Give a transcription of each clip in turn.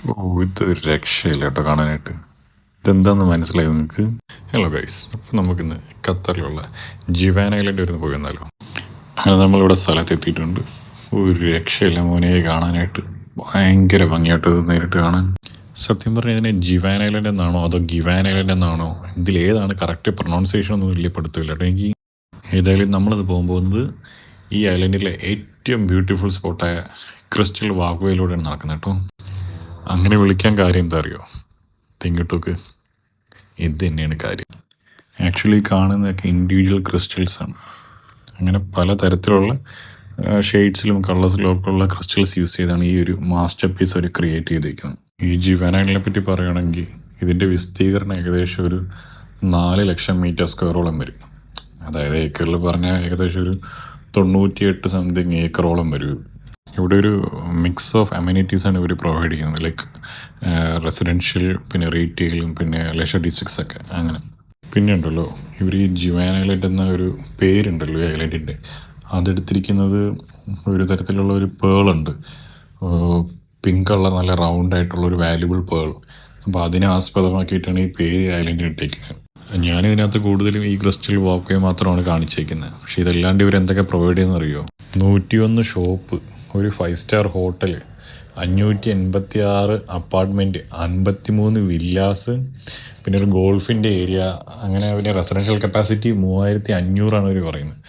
ഇതൊരു രക്ഷയില്ല കേട്ടോ കാണാനായിട്ട്. ഇതെന്താണെന്ന് മനസ്സിലായി നിങ്ങൾക്ക്? ഹലോ ഗൈസ്, അപ്പോൾ നമുക്കിന്ന് ഖത്തറിലുള്ള ജിവാൻ ഐലൻഡ് വരെ പോയി വന്നാലോ. അങ്ങനെ നമ്മളിവിടെ സ്ഥലത്തെത്തിയിട്ടുണ്ട്. ഒരു രക്ഷയില്ല മോനെ കാണാനായിട്ട്. ഭയങ്കര ഭംഗിയായിട്ട് നേരിട്ട് കാണാൻ. സത്യം പറഞ്ഞാൽ ഇതിനെ ജിവാൻ ഐലൻഡ് എന്നാണോ അതോ ഗിവാൻ ഐലൻഡ് എന്നാണോ, ഇതിലേതാണ് കറക്റ്റ് പ്രൊണൗൺസിയേഷൻ ഒന്നും വലിയ പെടുത്തില്ല കേട്ടോ എനിക്ക്. ഏതായാലും നമ്മളിത് പോകുന്നത് ഈ ഐലൻഡിലെ ഏറ്റവും ബ്യൂട്ടിഫുൾ സ്പോട്ടായ ക്രിസ്റ്റൽ വാക്വേയിലൂടെയാണ് നടക്കുന്നത് കേട്ടോ. അങ്ങനെ വിളിക്കാൻ കാര്യം എന്താ അറിയോ? തിങ്ങിട്ടോക്ക് ഇത് തന്നെയാണ് കാര്യം. ആക്ച്വലി കാണുന്നതൊക്കെ ഇൻഡിവിജ്വൽ ക്രിസ്റ്റൽസാണ്. അങ്ങനെ പലതരത്തിലുള്ള ഷെയ്ഡ്സിലും കളേഴ്സിലും ഒക്കെ ഉള്ള ക്രിസ്റ്റൽസ് യൂസ് ചെയ്താണ് ഈ ഒരു മാസ്റ്റർ പീസ് അവർ ക്രിയേറ്റ് ചെയ്തിരിക്കുന്നത്. ഈ ജിവാൻ ഐലൻഡിനെ പറ്റി പറയുകയാണെങ്കിൽ ഇതിൻ്റെ വിസ്തീർണം ഏകദേശം ഒരു 4 ലക്ഷം മീറ്റർ സ്ക്വയറോളം വരും. അതായത് ഏക്കറിൽ പറഞ്ഞാൽ ഏകദേശം ഒരു 98 സംതിങ് ഏക്കറോളം വരും. ഇവിടെ ഒരു മിക്സ് ഓഫ് അമ്യൂണിറ്റീസാണ് ഇവർ പ്രൊവൈഡ് ചെയ്യുന്നത്. ലൈക്ക് റെസിഡൻഷ്യൽ, പിന്നെ റീറ്റെയിലും, പിന്നെ ലെഷർ ഡിസ്ട്രിക്ട്സ് ഒക്കെ അങ്ങനെ. പിന്നെ ഉണ്ടല്ലോ ഇവർ ഈ ജിവാൻ ഐലൻഡ് എന്ന ഒരു പേരുണ്ടല്ലോ ഈ ഐലൻഡിൻ്റെ, അതെടുത്തിരിക്കുന്നത് ഒരു തരത്തിലുള്ള ഒരു പേളുണ്ട്, പിങ്ക് കളർ, നല്ല റൗണ്ട് ആയിട്ടുള്ള ഒരു വാല്യുബിൾ പേൾ. അപ്പോൾ അതിനെ ആസ്പദമാക്കിയിട്ടാണ് ഈ പേര് ഐലൻഡിന് ഇട്ടേക്കുന്നത്. ഞാനിതിനകത്ത് കൂടുതലും ഈ ക്രിസ്റ്റൽ വാക്വേ മാത്രമാണ് കാണിച്ചേക്കുന്നത്. പക്ഷേ ഇതല്ലാണ്ട് ഇവർ എന്തൊക്കെ പ്രൊവൈഡ് ചെയ്യുന്നത് അറിയോ? 101 ഷോപ്പ്, ഒരു 5 സ്റ്റാർ ഹോട്ടൽ, 586 അപ്പാർട്ട്മെൻറ്റ്, 53 വില്ലാസ്, പിന്നെ ഒരു ഗോൾഫിൻ്റെ ഏരിയ, അങ്ങനെ പിന്നെ റെസിഡൻഷ്യൽ കപ്പാസിറ്റി 3500 അവർ പറയുന്നത്.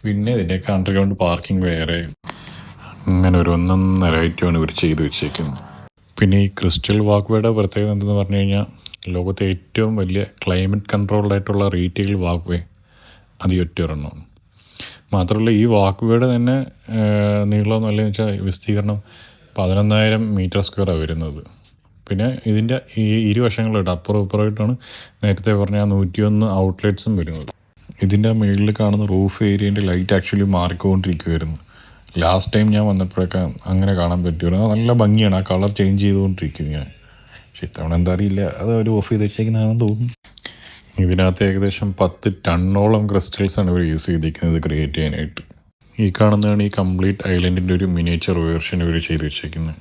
പിന്നെ ഇതിൻ്റെയൊക്കെ അണ്ടർഗ്രൗണ്ട് പാർക്കിംഗ് വേറെ, അങ്ങനെ ഒരു 1.5 ഐറ്റമാണ് ഇവർ ചെയ്ത് വെച്ചേക്കുന്നത്. പിന്നെ ഈ ക്രിസ്റ്റൽ വാക്വേയുടെ പ്രത്യേകത എന്തെന്ന് പറഞ്ഞു കഴിഞ്ഞാൽ, ലോകത്തെ ഏറ്റവും വലിയ ക്ലൈമറ്റ് കൺട്രോൾഡായിട്ടുള്ള റീറ്റെയിൽ വാക്വേ അത് ഒറ്റ ഒരെണ്ണമാണ്. മാത്രമല്ല ഈ വാക്വേയുടെ തന്നെ നീളം അല്ലെന്ന് വെച്ചാൽ വിസ്തീർണം 11,000 മീറ്റർ സ്ക്വയറാണ് വരുന്നത്. പിന്നെ ഇതിൻ്റെ ഈ ഇരുവശങ്ങളിലായിട്ട് അപ്പുറം ഇപ്പുറമായിട്ടാണ് നേരത്തെ പറഞ്ഞ 101 ഔട്ട്ലെറ്റ്സും വരുന്നത്. ഇതിൻ്റെ മുകളിൽ കാണുന്ന റൂഫ് ഏരിയൻ്റെ ലൈറ്റ് ആക്ച്വലി മാറിക്കൊണ്ടിരിക്കുമായിരുന്നു. ലാസ്റ്റ് ടൈം ഞാൻ വന്നപ്പോഴൊക്കെ അങ്ങനെ കാണാൻ പറ്റുമായിരുന്നു. നല്ല ഭംഗിയാണ്, ആ കളർ ചേഞ്ച് ചെയ്തുകൊണ്ടിരിക്കും ഞാൻ. പക്ഷെ ഇത്തവണ എന്താ അറിയില്ല, അത് അവർ ഓഫ് ചെയ്ത് വെച്ചേക്കുന്നതാണെന്ന് തോന്നുന്നു. ഇതിനകത്ത് ഏകദേശം 10 ടണ്ണോളം ക്രിസ്റ്റൽസാണ് ഇവർ യൂസ് ചെയ്തിരിക്കുന്നത് ക്രിയേറ്റ് ചെയ്യാനായിട്ട്. ഈ കാണുന്നതാണ് ഈ കംപ്ലീറ്റ് ഐലൻഡിൻ്റെ ഒരു മിനിയേച്ചർ വേർഷൻ ഇവർ ചെയ്ത് വെച്ചേക്കുന്നത്.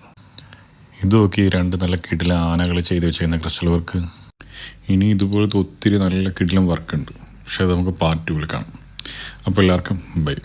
ഇത് നോക്കി 2 നല്ല കിടിലം ആനകൾ ചെയ്ത് വെച്ചേക്കുന്ന ക്രിസ്റ്റൽ വർക്ക്. ഇനി ഇതുപോലത്തെ ഒത്തിരി നല്ല കിടിലം വർക്കുണ്ട്. പക്ഷേ അത് നമുക്ക് പാർട്ട് 2 കാണാം. അപ്പോൾ എല്ലാവർക്കും ബൈ.